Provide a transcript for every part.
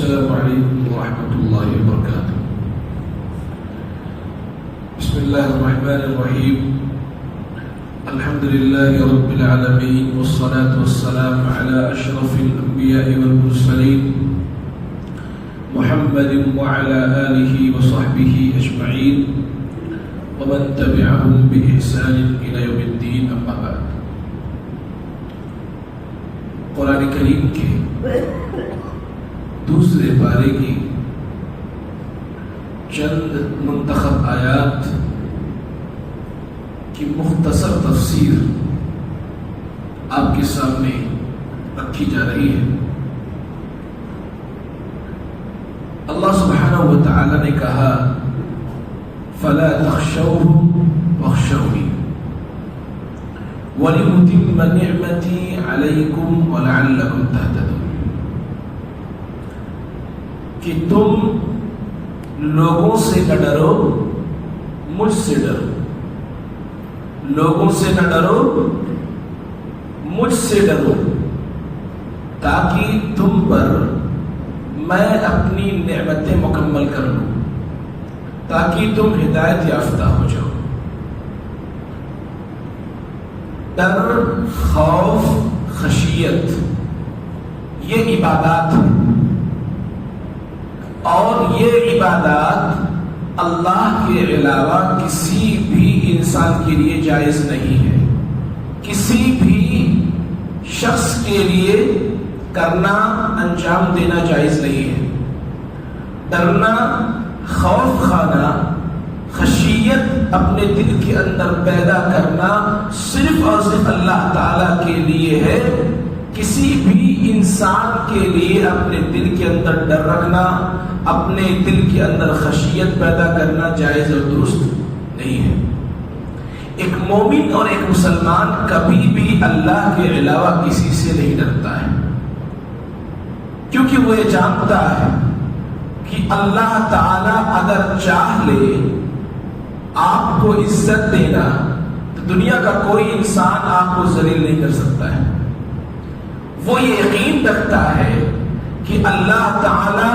السلام علیکم ورحمۃ اللہ وبرکاتہ۔ بسم اللہ الرحمن الرحیم، الحمد للہ رب العالمین، والصلاة والسلام علی اشرف الانبیاء والمرسلین، محمد وعلى آلہ وصحبہ اجمعین، ومن تبعهم بإحسان إلى يوم الدین، اما بعد۔ قرآن کریم کے دوسرے پارے کی چند منتخب آیات کی مختصر تفسیر آپ کے سامنے رکھی جا رہی ہے۔ اللہ سبحانہ و تعالی نے کہا فَلَا تَخْشَوْهُمْ وَاخْشَوْنِي وَلِأُتِمَّ نِعْمَتِي عَلَيْكُمْ وَلَعَلَّكُمْ تَهْتَدُونَ، کہ تم لوگوں سے نہ ڈرو، مجھ سے ڈرو۔ لوگوں سے نہ ڈرو، مجھ سے ڈرو، تاکہ تم پر میں اپنی نعمتیں مکمل کر لوں، تاکہ تم ہدایت یافتہ ہو جاؤ۔ ڈر، خوف، خشیت یہ عبادات ہیں، اور یہ عبادات اللہ کے علاوہ کسی بھی انسان کے لیے جائز نہیں ہے، کسی بھی شخص کے لیے کرنا، انجام دینا جائز نہیں ہے۔ ڈرنا، خوف کھانا، خشیت اپنے دل کے اندر پیدا کرنا صرف اور صرف اللہ تعالیٰ کے لیے ہے۔ کسی بھی انسان کے لیے اپنے دل کے اندر ڈر رکھنا، اپنے دل کے اندر خشیت پیدا کرنا جائز اور درست نہیں ہے۔ ایک مومن اور ایک مسلمان کبھی بھی اللہ کے علاوہ کسی سے نہیں ڈرتا ہے، کیونکہ وہ یہ جانتا ہے کہ اللہ تعالی اگر چاہ لے آپ کو عزت دینا تو دنیا کا کوئی انسان آپ کو ذلیل نہیں کر سکتا ہے۔ وہ یہ یقین رکھتا ہے کہ اللہ تعالی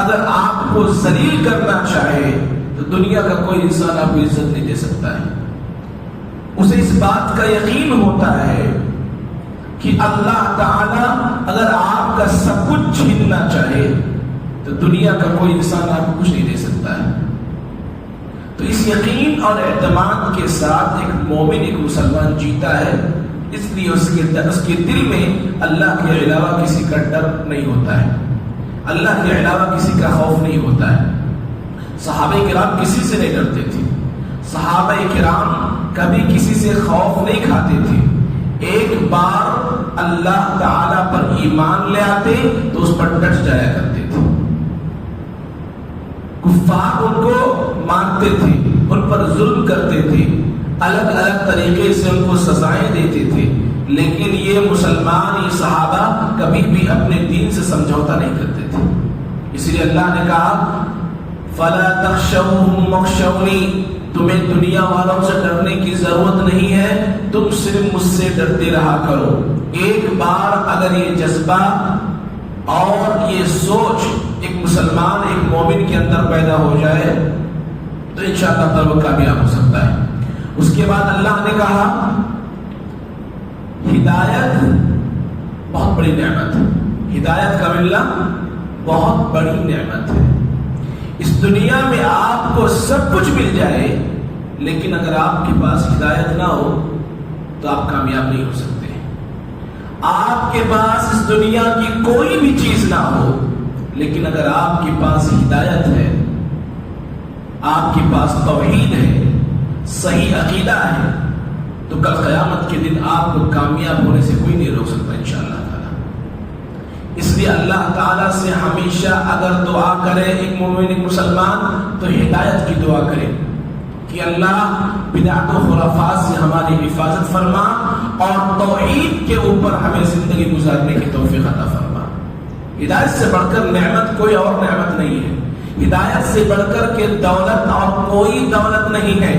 اگر آپ کو ذلیل کرنا چاہے تو دنیا کا کوئی انسان آپ کو عزت نہیں دے سکتا ہے۔ اسے اس بات کا یقین ہوتا ہے کہ اللہ تعالی اگر آپ کا سب کچھ چھیننا چاہے تو دنیا کا کوئی انسان آپ کو کچھ نہیں دے سکتا ہے۔ تو اس یقین اور اعتماد کے ساتھ ایک مومن، ایک مسلمان جیتا ہے، اس لیے اس کے دل میں اللہ کے علاوہ کسی کا ڈر نہیں ہوتا ہے، اللہ کے علاوہ کسی کا خوف نہیں ہوتا ہے۔ صحابہ کرام کسی سے نہیں ڈرتے تھے، صحابہ کرام کبھی کسی سے خوف نہیں کھاتے تھے۔ ایک بار اللہ تعالی پر ایمان لے آتے تو اس پر ڈٹ جایا کرتے تھے۔ کفار ان کو مانتے تھے، ان پر ظلم کرتے تھے، الگ الگ طریقے سے ان کو سزائیں دیتے تھے، لیکن یہ مسلمان، یہ صحابہ کبھی بھی اپنے دین سے سمجھوتا نہیں کرتے تھے۔ اس لیے اللہ نے کہا فَلَا تَخْشَوْهُمْ وَاخْشَوْنِي، تمہیں دنیا والوں سے ڈرنے کی ضرورت نہیں ہے، تم صرف مجھ سے ڈرتے رہا کرو۔ ایک بار اگر یہ جذبہ اور یہ سوچ ایک مسلمان، ایک مومن کے اندر پیدا ہو جائے تو انشاءاللہ تعالی وہ کامیاب ہو سکتا ہے۔ اس کے بعد اللہ نے کہا ہدایت بہت بڑی نعمت ہے، ہدایت کا ملنا بہت بڑی نعمت ہے۔ اس دنیا میں آپ کو سب کچھ مل جائے، لیکن اگر آپ کے پاس ہدایت نہ ہو تو آپ کامیاب نہیں ہو سکتے۔ آپ کے پاس اس دنیا کی کوئی بھی چیز نہ ہو، لیکن اگر آپ کے پاس ہدایت ہے، آپ کے پاس توحید ہے، صحیح عقیدہ ہے، تو کل قیامت کے دن آپ کو کامیاب ہونے سے کوئی نہیں روک سکتا انشاءاللہ تعالی۔ اس لیے اللہ تعالیٰ سے ہمیشہ اگر دعا کرے ایک مومن، ایک مسلمان، تو ہدایت کی دعا کرے کہ اللہ بدعت و خرافات سے ہماری حفاظت فرما اور توحید کے اوپر ہمیں زندگی گزارنے کی توفیق عطا فرما۔ ہدایت سے بڑھ کر نعمت کوئی اور نعمت نہیں ہے، ہدایت سے بڑھ کر کے دولت اور کوئی دولت نہیں ہے۔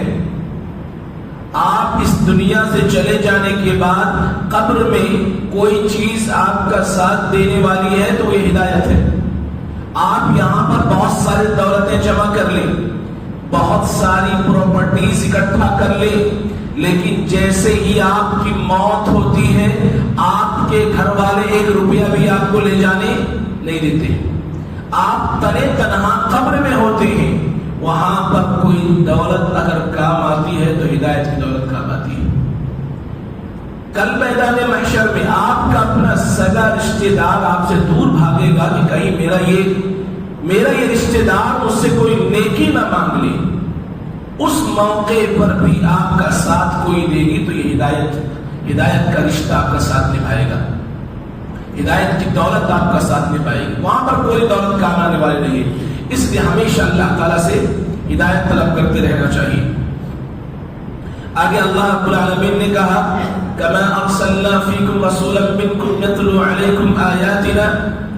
آپ اس دنیا سے چلے جانے کے بعد قبر میں کوئی چیز آپ کا ساتھ دینے والی ہے تو یہ ہدایت ہے۔ آپ یہاں پر بہت ساری دولتیں جمع کر لیں، بہت ساری پراپرٹیز اکٹھا کر لیں، لیکن جیسے ہی آپ کی موت ہوتی ہے آپ کے گھر والے 1 روپیہ بھی آپ کو لے جانے نہیں دیتے. آپ تنے تنہا قبر میں ہوتے ہیں، وہاں پر کوئی دولت اگر کام آتی ہے تو ہدایت کی دولت کام آتی ہے. کل میدان محشر میں آپ کا اپنا سگا رشتہ دار آپ سے دور بھاگے گا کہ کہیں میرا یہ رشتہ دار مجھ سے کوئی نیکی نہ مانگ لے. اس موقع پر بھی آپ کا ساتھ کوئی دے گی تو یہ ہدایت کا رشتہ آپ کا ساتھ نبھائے گا، ہدایت کی دولت آپ کا ساتھ نبھائے گی. وہاں پر کوئی دولت کام آنے والے نہیں ہے. اس لیے ہمیشہ اللہ تعالیٰ سے ہدایت طلب کرتے رہنا چاہیے. آگے اللہ رب العالمین نے کہا کما ارسلنا فیکم رسولا منکم یتلو علیکم آیاتنا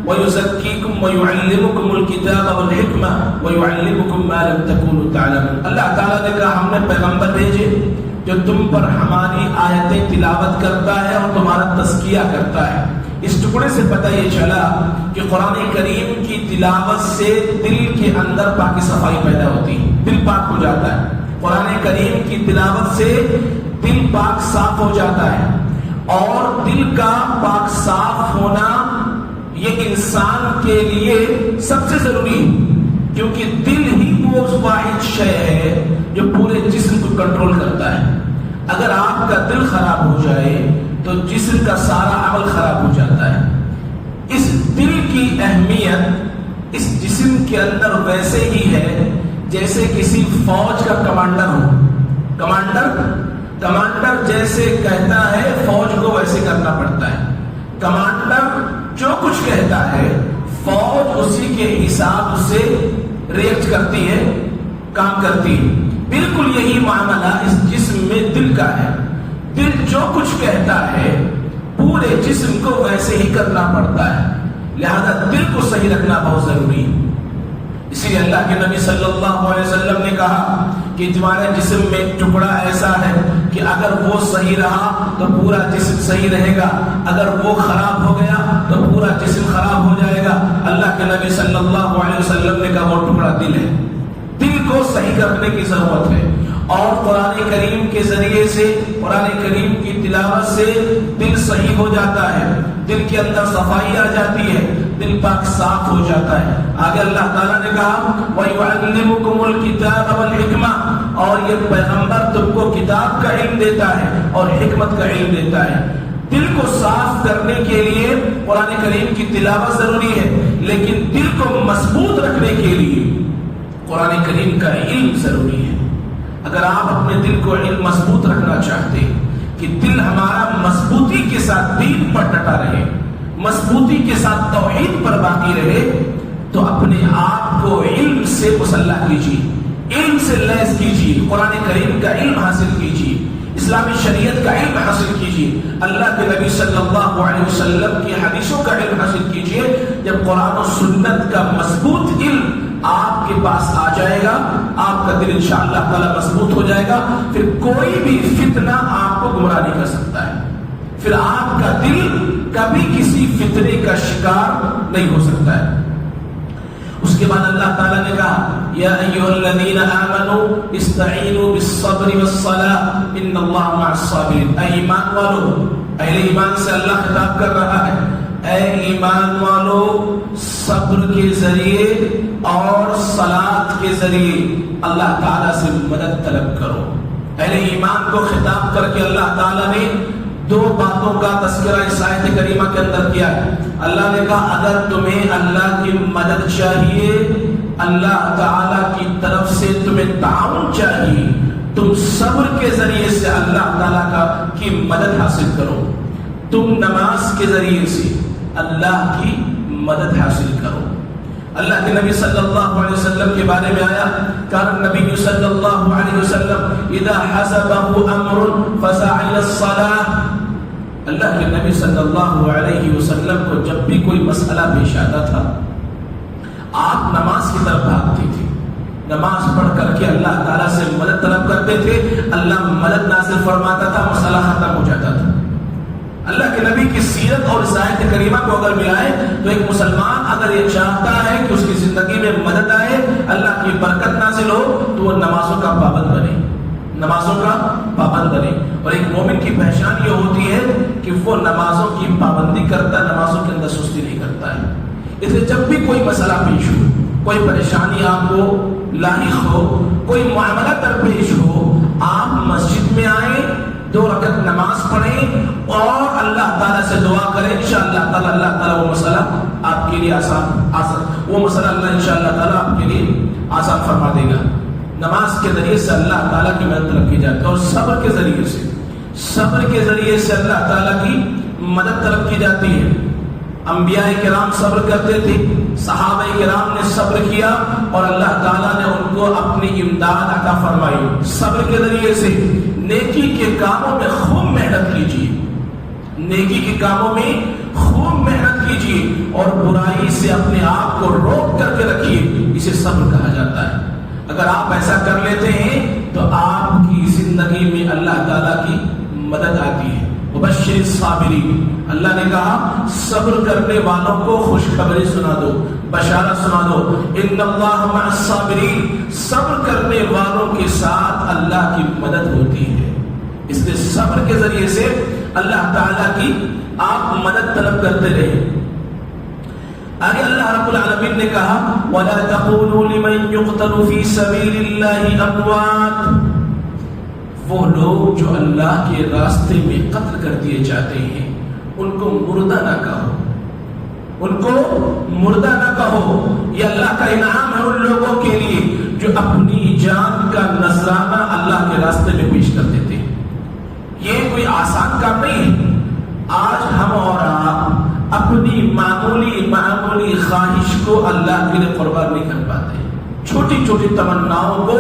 ویزکیکم ویعلمکم الکتاب والحکمہ ویعلمکم ما لم تکونوا تعلمون. اللہ تعالیٰ نے کہا ہم نے پیغمبر بھیجے جو تم پر ہماری آیتیں تلاوت کرتا ہے اور تمہارا تزکیہ کرتا ہے. اس ٹکڑے سے پتہ یہ چلا کہ قرآن کریم کی تلاوت سے دل کے اندر پاکی صفائی پیدا ہوتی ہے، دل پاک ہو جاتا ہے. قرآن کریم کی تلاوت سے دل پاک صاف ہو جاتا ہے، اور دل کا پاک صاف ہونا یہ انسان کے لیے سب سے ضروری ہے، کیونکہ دل ہی وہ واحد شے ہے جو پورے جسم کو کنٹرول کرتا ہے. اگر آپ کا دل خراب ہو جائے تو جسم کا سارا عمل خراب ہو جاتا ہے. اس دل کی اہمیت اس جسم کے اندر ویسے ہی ہے جیسے کسی فوج کا کمانڈر ہو. کمانڈر جیسے کہتا ہے فوج کو ویسے کرنا پڑتا ہے. کمانڈر جو کچھ کہتا ہے فوج اسی کے حساب سے ریئیکٹ کرتی ہے، کام کرتی ہے. بالکل یہی معاملہ اس جسم میں دل کا ہے. دل جو کچھ کہتا ہے پورے جسم کو ویسے ہی کرنا پڑتا ہے. لہذا دل کو صحیح رکھنا بہت ضروری ہے. اسی لیے اللہ کے نبی صلی اللہ علیہ وسلم نے کہا کہ تمہارے جسم میں ایک ٹکڑا ایسا ہے کہ اگر وہ صحیح رہا تو پورا جسم صحیح رہے گا، اگر وہ خراب ہو گیا تو پورا جسم خراب ہو جائے گا. اللہ کے نبی صلی اللہ علیہ وسلم نے کہا وہ ٹکڑا دل ہے. دل کو صحیح کرنے کی ضرورت ہے، اور قرآن کریم کے ذریعے سے، قرآن کریم کی تلاوت سے دل صحیح ہو جاتا ہے، دل کے اندر صفائی آ جاتی ہے، دل پاک صاف ہو جاتا ہے. آگے اللہ تعالیٰ نے کہا وَيُعَلِّمُكُمُ الْكِتَابَ وَالْحِكْمَةَ، اور یہ پیغمبر تم کو کتاب کا علم دیتا ہے اور حکمت کا علم دیتا ہے. دل کو صاف کرنے کے لیے قرآن کریم کی تلاوت ضروری ہے، لیکن دل کو مضبوط رکھنے کے لیے قرآن کریم کا علم ضروری ہے. اگر آپ اپنے دل کو علم مضبوط رکھنا چاہتے ہیں کہ دل ہمارا مضبوطی کے ساتھ دین پر ڈٹا رہے، مضبوطی کے ساتھ توحید پر باقی رہے، تو اپنے آپ کو علم سے مسلح کیجیے، علم سے لیس کیجیے، قرآن کریم کا علم حاصل کیجیے، اسلامی شریعت کا علم حاصل کیجیے، اللہ کے نبی صلی اللہ علیہ وسلم کی حدیثوں کا علم حاصل کیجیے. جب قرآن و سنت کا مضبوط علم آپ کے پاس آ جائے گا، آپ کا دل انشاءاللہ تعالی مضبوط ہو جائے گا. پھر کوئی بھی فتنہ آپ کو گمراہ نہیں کر سکتا ہے. پھر آپ کا دل کبھی کسی فتنے کا شکار نہیں ہو سکتا ہے. اس کے بعد اللہ تعالیٰ نے کہا یا ایھا الذین آمنوا استعینوا بالصبر والصلاۃ ان اللہ مع الصابرین. اے ایمان والو، اہل ایمان سے اللہ خطاب کر رہا ہے، اے ایمان والو صبر کے ذریعے اور صلاۃ کے ذریعے اللہ تعالیٰ سے مدد طلب کرو. اہل ایمان کو خطاب کر کے اللہ تعالیٰ نے دو باتوں کا تذکرہ اس آیت کریمہ کے اندر کیا ہے. اللہ نے کہا اگر تمہیں اللہ کی مدد چاہیے، اللہ تعالیٰ کی طرف سے تمہیں تعاون چاہیے، تم صبر کے ذریعے سے اللہ تعالیٰ کی مدد حاصل کرو. تم نماز کے ذریعے سے اللہ کی مدد حاصل کرو. اللہ کے نبی صلی اللہ علیہ وسلم کے بارے میں آیا کان نبی صلی اللہ علیہ وسلم اذا حسبه امر فزع الى الصلاة. اللہ کے نبی صلی اللہ علیہ وسلم کو جب بھی کوئی مسئلہ پیش آتا تھا آپ نماز کی طرف بھاگتے تھے. نماز پڑھ کر کے اللہ تعالیٰ سے مدد طلب کرتے تھے، اللہ مدد نازل فرماتا تھا، مسئلہ ختم ہو جاتا تھا. اللہ کے نبی کی سیرت اور اس آیت کریمہ کو اگر ملائے تو ایک مسلمان اگر یہ چاہتا ہے کہ اس کی زندگی میں مدد آئے، اللہ کی برکت نازل ہو، تو وہ نمازوں کا پابند بنے، نمازوں کا پابند بنے۔ اور ایک مومن کی پہچان یہ ہوتی ہے کہ وہ نمازوں کی پابندی کرتا ہے، نمازوں کے اندر سستی نہیں کرتا ہے۔ اس لیے جب بھی کوئی مسئلہ پیش ہو، کوئی پریشانی آپ کو لاحق ہو، کوئی معاملہ درپیش ہو، آپ مسجد میں آئیں، 2 رکعت نماز پڑھیں اور اللہ تعالیٰ سے دعا کریں، انشاءاللہ تعالیٰ اللہ تعالیٰ وہ مسئلہ آپ کے لیے آسان وہ مسئلہ اللہ انشاءاللہ تعالیٰ آپ کے لیے آسان فرما دے گا۔ نماز کے ذریعے سے اللہ تعالیٰ کی مدد طلب کی جاتی ہے، اور صبر کے ذریعے سے اللہ تعالیٰ کی مدد طلب کی جاتی ہے۔ انبیاء کرام صبر کرتے تھے، صحابہ کرام نے صبر کیا اور اللہ تعالیٰ نے ان کو اپنی امداد عطا فرمائی۔ صبر کے ذریعے سے نیکی کے کاموں میں خوب محنت کیجیے، نیکی کے کاموں میں خوب محنت کیجیے اور برائی سے اپنے آپ کو روک کر کے رکھیے، اسے صبر کہا جاتا ہے۔ اگر آپ ایسا کر لیتے ہیں تو آپ کی زندگی میں اللہ تعالیٰ کی مدد آتی ہے۔ وبشر الصابرین، اللہ نے کہا صبر کرنے والوں کو خوشخبری سنا دو، بشارت سنا دو۔ ان اللہ مع الصابرین، صبر کرنے والوں کے ساتھ اللہ کی مدد ہوتی ہے۔ اس لیے صبر کے ذریعے سے اللہ تعالیٰ کی آپ مدد طلب کرتے رہے۔ آگے اللہ رب العالمین نے کہا وَلَا تَقُولُوا لِمَنْ يُقْتَلُ فِي سَبِيلِ اللَّهِ أَمْوَاتٌ، وہ لوگ جو اللہ کے راستے میں قتل کر دیے جاتے ہیں ان کو مردہ نہ کہو، ان کو مردہ نہ کہو۔ یہ اللہ کا انعام ہے ان لوگوں کے لیے جو اپنی جان کا نذرانہ اللہ کے راستے میں پیش کرتے تھے۔ یہ کوئی آسان کام نہیں ہے۔ آج ہم اور آپ اپنی معمولی خواہش کو اللہ کے لیے قربان نہیں کر پاتے، چھوٹی چھوٹی تمناؤں کو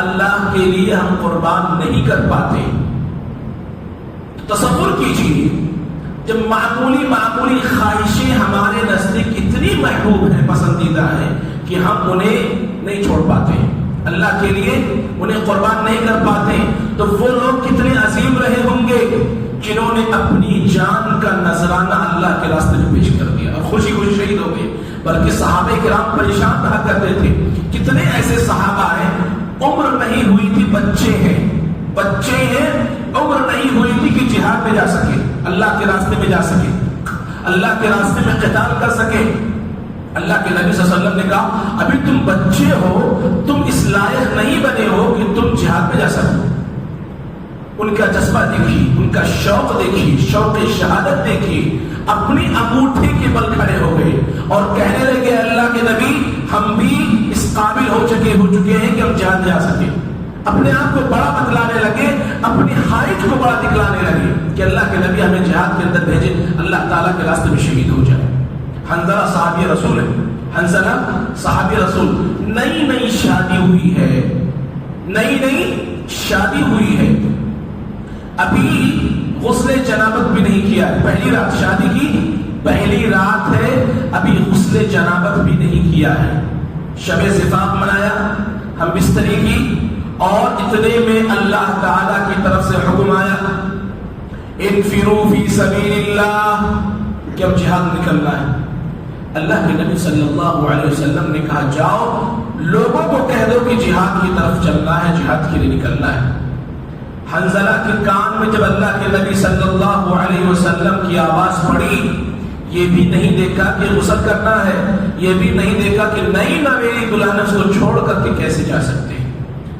اللہ کے لیے ہم قربان نہیں کر پاتے۔ تصور کیجیے جب معمولی خواہشیں ہمارے نزدیک اتنی محبوب ہیں، پسندیدہ ہیں کہ ہم انہیں نہیں چھوڑ پاتے، اللہ کے لیے انہیں قربان نہیں کر پاتے، تو وہ لوگ کتنے عظیم رہے ہوں گے جنہوں نے اپنی جان کا نذرانہ اللہ کے راستے میں پیش کر دیا اور خوشی خوشی شہید ہو گئے۔ بلکہ صحابہ کرام پریشان رہا کرتے تھے۔ کتنے ایسے صحابہ ہیں عمر نہیں ہوئی تھی، بچے ہیں عمر نہیں ہوئی تھی کہ جہاد میں جا سکے، اللہ کے راستے میں جا سکے، اللہ کے راستے میں قتال کر سکے۔ اللہ کے نبی صلی اللہ علیہ وسلم نے کہا ابھی تم بچے ہو، تم اس لائق نہیں بنے ہو کہ تم جہاد میں جا سکو۔ ان کا جذبہ دیکھیے، ان کا شوق دیکھیے، شوق شہادت دیکھیے، اپنی انگوٹھے کے بل کھڑے ہو گئے اور کہنے لگے اللہ کے نبی ہم بھی اس قابل ہو چکے ہیں کہ ہم جہاد جا سکیں۔ اپنے آپ کو بڑا بتلانے لگے، اپنی ہائٹ کو بڑا دکھلانے لگے کہ اللہ کے نبی ہمیں جہاد کے اندر بھیجے، اللہ تعالیٰ کے راستے میں شہید ہو جائے۔ حنظلہ صحابی رسول ہے، حنظلہ صحابی رسول، نئی شادی ہوئی ہے، ابھی غسل جنابت بھی نہیں کیا، پہلی رات شادی کی پہلی رات ہے، ابھی غسل جنابت بھی نہیں کیا ہے، شب زفاف منایا، ہم بستری کی، اور اتنے میں اللہ تعالیٰ کی طرف سے حکم آیا انفروا فی سبیل اللہ کہ اب جہاد نکلنا ہے۔ اللہ کے نبی صلی اللہ علیہ وسلم نے کہا جاؤ لوگوں کو کہہ دو کہ جہاد کی طرف چلنا ہے، جہاد کے لیے نکلنا ہے۔ حنظلہ کے کان میں جب اللہ کے نبی صلی اللہ علیہ وسلم کی آواز پڑی، یہ بھی نہیں دیکھا کہ غسل کرنا ہے، یہ بھی نہیں دیکھا کہ نئی نویلی دلہن اس کو چھوڑ کر کے کیسے جا سکتے ہیں۔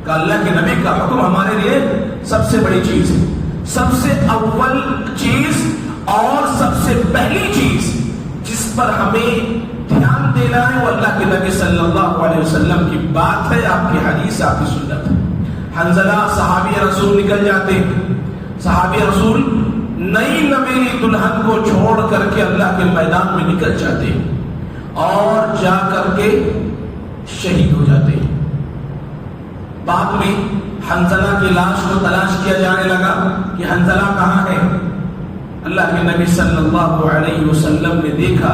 کہ اللہ کے نبی کا حکم ہمارے لیے سب سے بڑی چیز ہے، سب سے اول چیز اور سب سے پہلی چیز جس پر ہمیں دھیان دینا ہے وہ اللہ کے نبی صلی اللہ علیہ وسلم کی بات ہے، آپ کی حدیث، آپ کی سنت ہے۔ حنظلہ صحابی رسول نکل جاتے، صحابی رسول نئی نویلی دلہن کو چھوڑ کر کے اللہ کے میدان میں نکل جاتے اور جا کر کے شہید ہو جاتے۔ بعد میں حنظلہ کی لاش کو تلاش کیا جانے لگا کہ حنظلہ کہاں ہے۔ اللہ کے نبی صلی اللہ علیہ وسلم نے دیکھا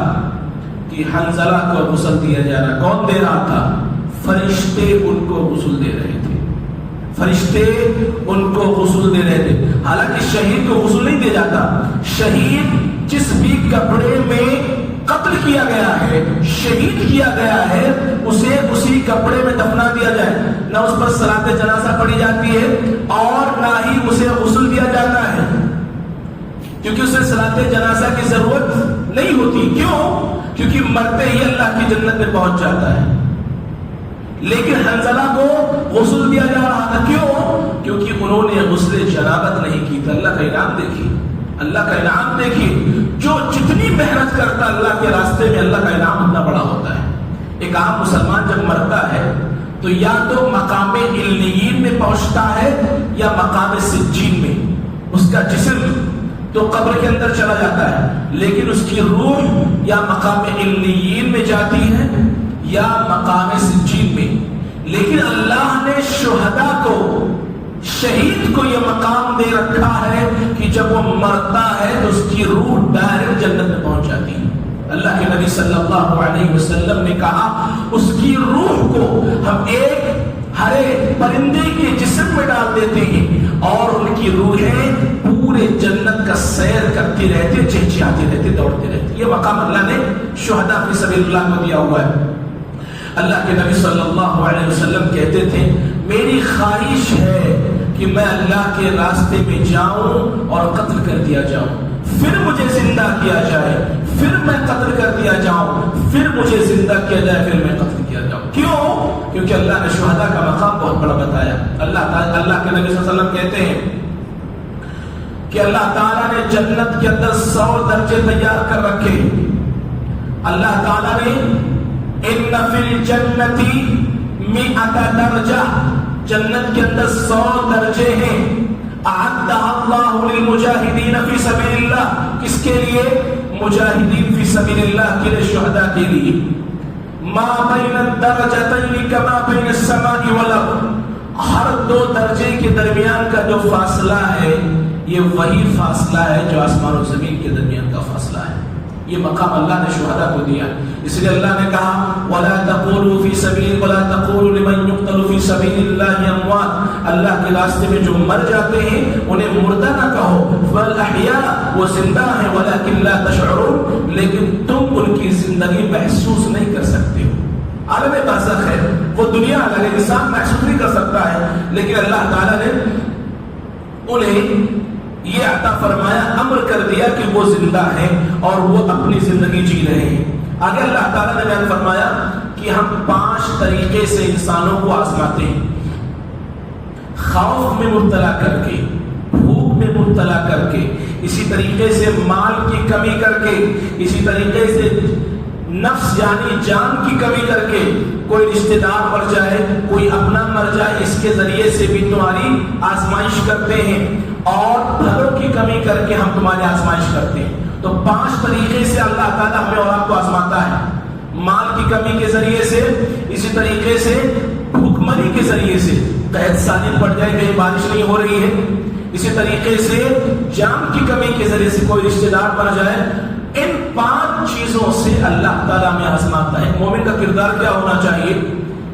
کہ حنظلہ کو غسل دیا جا رہا، کون دے رہا تھا؟ فرشتے ان کو غسل دے رہے تھے، فرشتے ان کو غسل دے رہے تھے. حالانکہ شہید کو غسل نہیں دیا جاتا. شہید جس بھی کپڑے میں قتل کیا گیا ہے، شہید کیا گیا ہے، اسے اسی کپڑے میں دفنا دیا جائے. نہ اس پر صلاۃ جنازہ پڑھی جاتی ہے اور نہ ہی اسے غسل دیا جاتا ہے، کیونکہ اسے صلاۃ جنازہ کی ضرورت نہیں ہوتی. کیوں؟ کیونکہ مرتے ہی اللہ کی جنت میں پہنچ جاتا ہے. لیکن حنظلہ کو غسل دیا جا رہا تھا. کیوں؟ کیونکہ انہوں نے غسل جنابت نہیں کی تھا. اللہ کا انعام دیکھیے، اللہ کا انعام دیکھیے. جو جتنی محنت کرتا اللہ کے راستے میں، اللہ کا انعام اتنا بڑا ہوتا ہے. ایک عام مسلمان جب مرتا ہے تو یا تو مقام علیین میں پہنچتا ہے یا مقام سجین میں. اس کا جسم تو قبر کے اندر چلا جاتا ہے، لیکن اس کی روح یا مقام علیین میں جاتی ہے یا مقام سجین میں. لیکن اللہ نے شہداء کو، شہید کو یہ مقام دے رکھا ہے کہ جب وہ مرتا ہے تو اس کی روح ڈائریکٹ جنت میں پہنچ جاتی ہے. اللہ کے نبی صلی اللہ علیہ وسلم نے کہا اس کی روح کو ہم ایک ہرے پرندے کے جسم میں ڈال دیتے ہیں اور ان کی روحیں پورے جنت کا سیر کرتی رہتی، چہچہاتی رہتی، دوڑتی رہتی. یہ مقام اللہ نے شہداء فی سبیل اللہ کو دیا ہوا ہے. اللہ کے نبی صلی اللہ علیہ وسلم کہتے تھے میری خواہش ہے کہ میں اللہ کے راستے میں جاؤں اور قتل کر دیا جاؤں، پھر مجھے زندہ کیا جائے، پھر میں قتل کر دیا جاؤں، پھر مجھے زندہ کیا جائے، پھر میں قتل کیا جاؤں. کیوں؟ کیونکہ اللہ نے شہداء کا مقام بہت بڑا بتایا. اللہ کے نبی صلی اللہ علیہ وسلم کہتے ہیں کہ اللہ تعالیٰ نے جنت کے اندر 100 درجے تیار کر رکھے. اللہ تعالیٰ نے ان فی الجنت 100 درجہ، جنت کے اندر 100 درجے ہیں. اعدہ اللہ للمجاہدین فی سبیل اللہ، کس کے لیے؟ مجاہدین فی سبیل اللہ کے لیے، شہداء کے لیے. ما بین الدرجتین کما بین السماء والارض، ہر 2 درجے کے درمیان کا جو فاصلہ ہے یہ وہی فاصلہ ہے جو آسمان و زمین کے درمیان کا فاصلہ ہے. یہ مقام اللہ نے شہداء کو دیا. اس لیے اللہ نے کہا وَلَا تَقُولُوا فِي سَبِيلِ وَلَا تَقُولُوا لِمَنْ يُقْتَلُ فِي سَبِيلِ اللَّهِ أَمْوَاتٌ، اللہ کے راستے میں جو مر جاتے ہیں انہیں مردہ نہ کہو. وَالْأَحْيَاءُ، وہ زندہ ہیں، وَلَكِنْ لَا تَشْعُرُونَ، لیکن تم ان کی زندگی محسوس نہیں کر سکتے ہو. عالم برزخ ہے، وہ دنیا ہے، انسان محسوس نہیں کر سکتا ہے، لیکن اللہ تعالیٰ نے انہیں یہ عطا فرمایا، امر کر دیا کہ وہ زندہ ہیں اور وہ اپنی زندگی جی رہے ہیں. آگے اللہ تعالیٰ نے بیان فرمایا کہ ہم 5 طریقے سے انسانوں کو آزماتے ہیں. خوف میں مبتلا کر کے، بھوک میں مبتلا کر کے، اسی طریقے سے مال کی کمی کر کے، اسی طریقے سے نفس یعنی جان کی کمی کر کے، کوئی رشتہ دار مر جائے، کوئی اپنا مر جائے، اس کے ذریعے سے بھی تمہاری آزمائش کرتے ہیں، اور گھروں کی کمی کر کے ہم تمہاری آزمائش کرتے ہیں. تو 5 طریقے سے اللہ تعالیٰ ہمیں اور آپ کو آزماتا ہے. مال کی کمی کے ذریعے سے، اسی طریقے سے بھوکمری کے ذریعے سے، قحط سالی پڑ جائے، کہیں بارش نہیں ہو رہی ہے، اسی طریقے سے جان کی کمی کے ذریعے سے کوئی رشتہ دار مر جائے. ان 5 چیزوں سے اللہ تعالیٰ میں آزماتا ہے. مومن کا کردار کیا ہونا چاہیے؟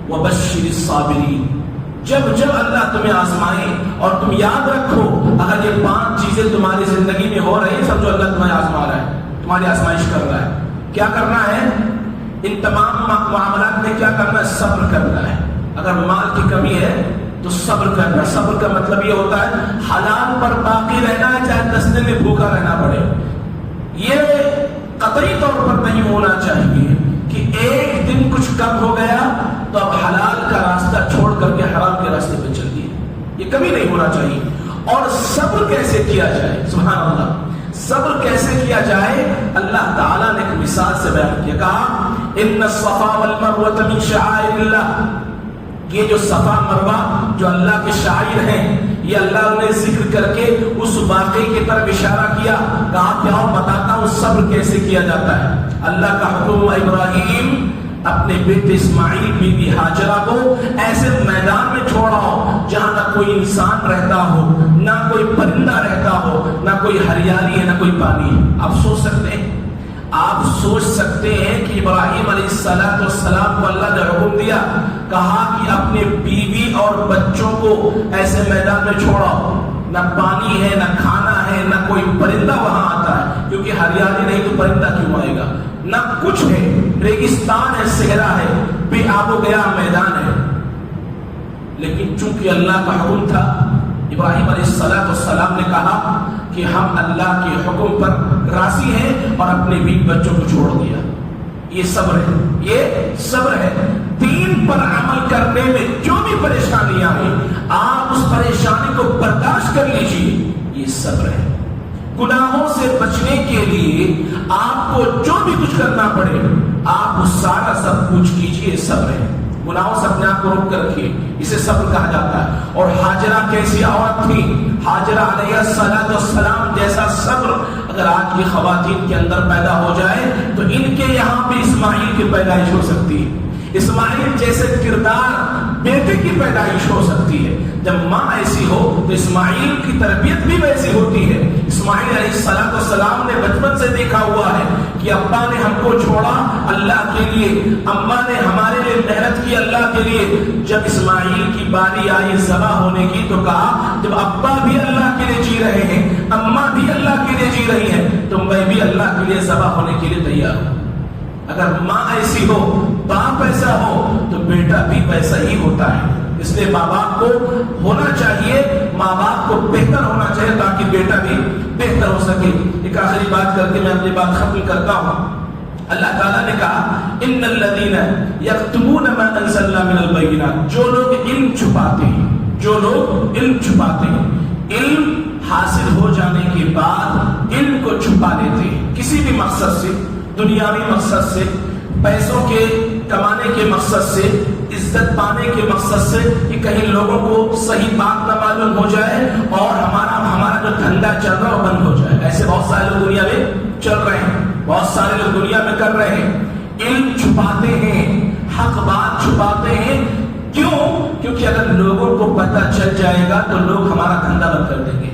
وَبَشِّرِ الصَّابِرِينَ. جب اللہ تمہیں آزمائے، اور تم یاد رکھو اگر یہ 5 چیزیں تمہاری زندگی میں ہو رہی ہیں، سمجھو اللہ تمہیں آزما رہا ہے، تمہاری آزمائش کر رہا ہے. کیا کرنا ہے؟ ان تمام معاملات میں کیا کرنا ہے؟ صبر کرنا ہے. اگر مال کی کمی ہے تو صبر کرنا. صبر کا مطلب یہ ہوتا ہے حلال پر باقی رہنا ہے، چاہے 10 دن میں بھوکا رہنا پڑے. یہ قطعی طور پر نہیں ہونا چاہیے کہ ایک دن کچھ کم ہو گیا تو اب حلال کا راستہ چھوڑ کر کے حرام کے راستے پہ چل دیے. یہ کبھی نہیں ہونا چاہیے. اور صبر کیسے کیا جائے؟ سبحان اللہ، صبر کیسے کیا جائے؟ اللہ تعالیٰ نے ایک مثال سے بیان کیا. کہا ان الصفا والمروہ من شعائر اللہ. یہ جو صفا مروہ جو اللہ کے شاعر ہیں، یہ اللہ نے ذکر کر کے اس واقعے کی طرف اشارہ کیا. کہا کہ آؤ بتاتا ہوں صبر کیسے کیا جاتا ہے. اللہ کا حکم، ابراہیم اپنے بیٹے اسماعیل بی بی ہاجرہ کو ایسے میدان میں چھوڑا ہو جہاں نہ کوئی انسان رہتا ہو، نہ کوئی پرندہ رہتا ہو، نہ کوئی ہریالی ہے، نہ کوئی پانی ہے. آپ سوچ سکتے ہیں کہ ابراہیم علیہ السلام کو اللہ نے حکم دیا، کہا کہ اپنے بیوی اور بچوں کو ایسے میدان میں چھوڑاؤ، نہ پانی ہے، نہ کھانا ہے، نہ کوئی پرندہ وہاں آتا ہے، کیونکہ ہریالی نہیں تو پرندہ کیوں آئے گا، نہ کچھ ہے، ریگستان ہے، صحرا ہے، بے آب و گیا میدان ہے. لیکن چونکہ اللہ کا حکم تھا، ابراہیم علیہ السلام نے کہا کہ ہم اللہ کے حکم پر راضی ہیں اور اپنے بیوی بچوں کو چھوڑ دیا. یہ صبر ہے، یہ صبر ہے. دین پر عمل کرنے میں جو بھی پریشانیاں ہیں آپ اس پریشانی کو برداشت کر لیجیے، یہ صبر ہے. گناہوں سے بچنے کے لیے آپ کو جو بھی کچھ کرنا پڑے آپ اس سارا سب کچھ کیجیے، صبر ہے. گناہوں سے اپنے آپ کو روک کر رکھیے، اسے صبر کہا جاتا ہے. اور ہاجرہ کیسی عورت تھی، ہاجرہ علیہ السلام جیسا صبر اگر آج کی خواتین کے اندر پیدا ہو جائے تو ان کے یہاں بھی اسماعیل کی پیدائش ہو سکتی ہے. اسماعیل جیسے کردار بیٹے کی پیدائش ہو سکتی ہے. جب ماں ایسی ہو تو اسماعیل کی تربیت بھی ویسی ہوتی ہے. اسماعیل علیہ السلام نے بچپن سے دیکھا ہوا ہے کہ ابا نے ہم کو چھوڑا اللہ کے لیے، اماں نے ہمارے لیے محنت کی اللہ کے لیے. جب اسماعیل کی باری آئی ذبح ہونے کی تو کہا جب ابا بھی اللہ کے لیے جی رہے ہیں، اماں بھی اللہ کے لیے جی رہی ہیں تو میں بھی اللہ کے لیے ذبح ہونے کے لیے تیار ہوں. اگر ماں ایسی ہو، باپ ایسا ہو تو بیٹا بھی ویسا ہی ہوتا ہے. اس لیے ماں باپ کو ہونا چاہیے، ماں باپ کو بہتر ہونا چاہیے تاکہ بیٹا بھی بہتر ہو سکے. ایک آخری بات کر کے میں اپنی بات ختم کرتا ہوں. اللہ تعالیٰ نے کہا ان الذین یکتمون ما انزلنا من البینات، جو لوگ علم چھپاتے ہیں، جو لوگ علم چھپاتے ہیں، علم حاصل ہو جانے کے بعد علم کو چھپا لیتے ہیں کسی بھی مقصد سے، دنیاوی مقصد سے، پیسوں کے کمانے کے مقصد سے، عزت پانے کے مقصد سے، کہ کہیں لوگوں کو صحیح بات نہ معلوم ہو جائے اور ہمارا جو دھندا چل رہا وہ بند ہو جائے. ایسے بہت سارے لوگ دنیا میں چل رہے ہیں، بہت سارے لوگ دنیا میں کر رہے ہیں. علم چھپاتے ہیں، حق بات چھپاتے ہیں. کیوں؟ کیونکہ اگر لوگوں کو پتہ چل جائے گا تو لوگ ہمارا دھندا بند کر دیں گے.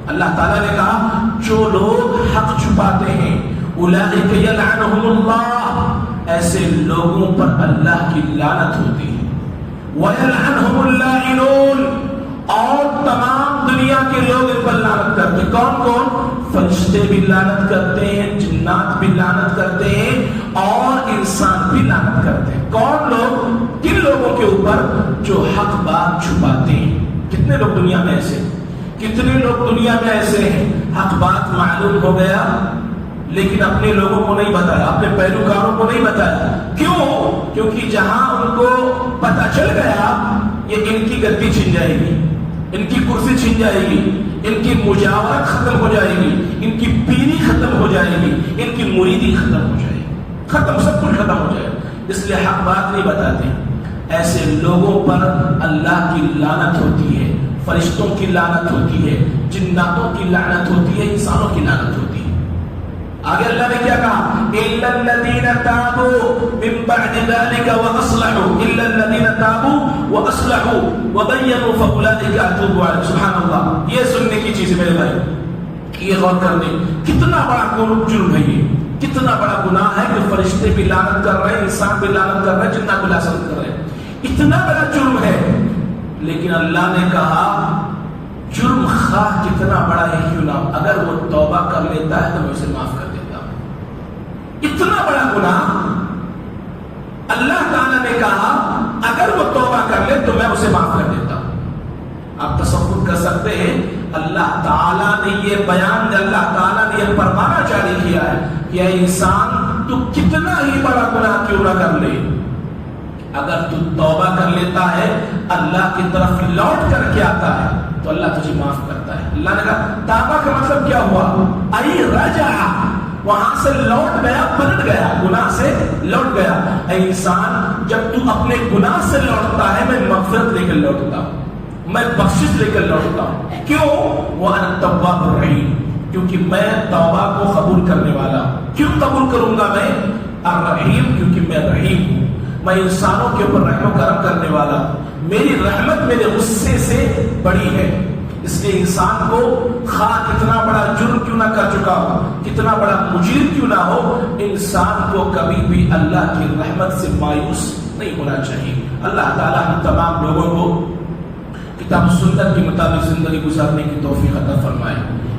اللہ تعالیٰ نے کہا جو لوگ حق چھپاتے ہیں اولئک یلعنہم اللہ، ایسے لوگوں پر اللہ کی لعنت ہوتی ہے. وَيَلْعَنْهُمُ اللَّاعِنُونَ، اور تمام دنیا کے لوگ ان پر لعنت کرتے ہیں. کون کون؟ فرشتے بھی لعنت کرتے ہیں، جنات بھی لعنت کرتے ہیں اور انسان بھی لعنت کرتے ہیں. کون لوگ؟ کن لوگوں کے اوپر؟ جو حق بات چھپاتے ہیں. کتنے لوگ دنیا میں ایسے، کتنے لوگ دنیا میں ایسے ہیں حق بات معلوم ہو گیا لیکن اپنے لوگوں کو نہیں بتایا، اپنے پیروکاروں کو نہیں بتایا. کیوں؟ کیونکہ جہاں ان کو پتہ چل گیا یہ ان کی گدی چھن جائے گی، ان کی کرسی چھن جائے گی، ان کی مجاورت ختم ہو جائے گی، ان کی پیری ختم ہو جائے گی، ان کی مریدی ختم ہو جائے گی، ختم، سب کچھ ختم ہو جائے گا. اس لیے حق بات نہیں بتاتے. ایسے لوگوں پر اللہ کی لعنت ہوتی ہے، فرشتوں کی لعنت ہوتی ہے، جناتوں کی لعنت ہوتی ہے، انسانوں کی لعنت ہوتی ہے. آگے اللہ نے کیا کہا؟ الا الذين تابوا من بعد ذلك واصلحوا، الا الذين تابوا واصلحوا وبينوا فاولئك اتوب عليهم. سبحان اللہ. یہ سننے کی چیز ہے میرے بھائی، یہ غور کرنے کتنا بڑا جرم ہے، یہ کتنا بڑا گناہ ہے کہ فرشتے بھی لعنت کر رہے ہیں، انسان بھی لعنت کر رہے ہیں، جنات بھی لعنت کر رہے ہیں. اتنا بڑا جرم ہے. لیکن اللہ نے کہا جرم خواہ کتنا بڑا ہے کیوں نہ، اگر وہ توبہ کر لیتا ہے تو میں اسے معاف کر دیتا ہوں. اتنا بڑا گناہ اللہ تعالیٰ نے کہا اگر وہ توبہ کر لے تو میں اسے معاف کر دیتا ہوں. آپ تصور کر سکتے ہیں اللہ تعالیٰ نے یہ بیان، اللہ تعالیٰ نے یہ فرمانا جاری کیا ہے کہ اے انسان تو کتنا ہی بڑا گناہ کیوں نہ کر لے، اگر تو توبہ کر لیتا ہے، اللہ کی طرف لوٹ کر کے آتا ہے تو اللہ تجھے معاف کرتا ہے. اللہ نے کہا توبہ کا مطلب کیا ہوا؟ ای رجع، وہاں سے لوٹ گیا، پلٹ گیا، گناہ سے لوٹ گیا. اے انسان جب تو اپنے گناہ سے لوٹتا ہے میں مغفرت لے کر لوٹتا ہوں، میں بخشش لے کر لوٹتا ہوں. کیوں؟ وَأَنَا التَّوَّابُ الرَّحِيمُ، کیونکہ میں توبہ کو قبول کرنے والا ہوں. کیوں قبول کروں گا میں؟ الرحیم، کیونکہ میں رحیم ہوں، میں انسانوں کے اوپر رحم و کرم کرنے والا ہوں. میری رحمت میرے غصے سے بڑی ہے. اس لیے انسان کو خواہ کتنا بڑا جرم کیوں نہ کر چکا ہو، کتنا بڑا مجرم کیوں نہ ہو، انسان کو کبھی بھی اللہ کی رحمت سے مایوس نہیں ہونا چاہیے۔ اللہ تعالیٰ ہم تمام لوگوں کو کتاب سنت کے مطابق زندگی گزارنے کی توفیق عطا فرمائے۔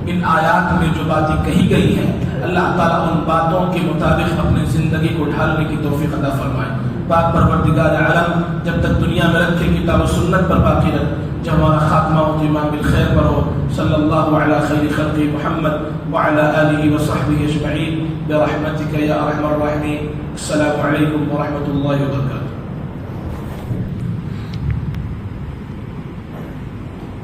ان آیات میں جو باتیں کہی گئی ہیں اللہ تعالیٰ ان باتوں کے مطابق اپنی زندگی کو ڈھالنے کی توفیق عطا فرمائے۔ پاک پروردگار عالم جب تک دنیا میں رکھے کتاب و سنت پر باقی رکھ، جب ہمارا خاتمہ ہو تو امام بالخیر پر ہو۔ صلی اللہ علی خیر خلق محمد وعلی آلہ وصحبہ اجمعین برحمتک یا ارحم الراحمین۔ السلام علیکم ورحمۃ اللہ وبرکاتہ۔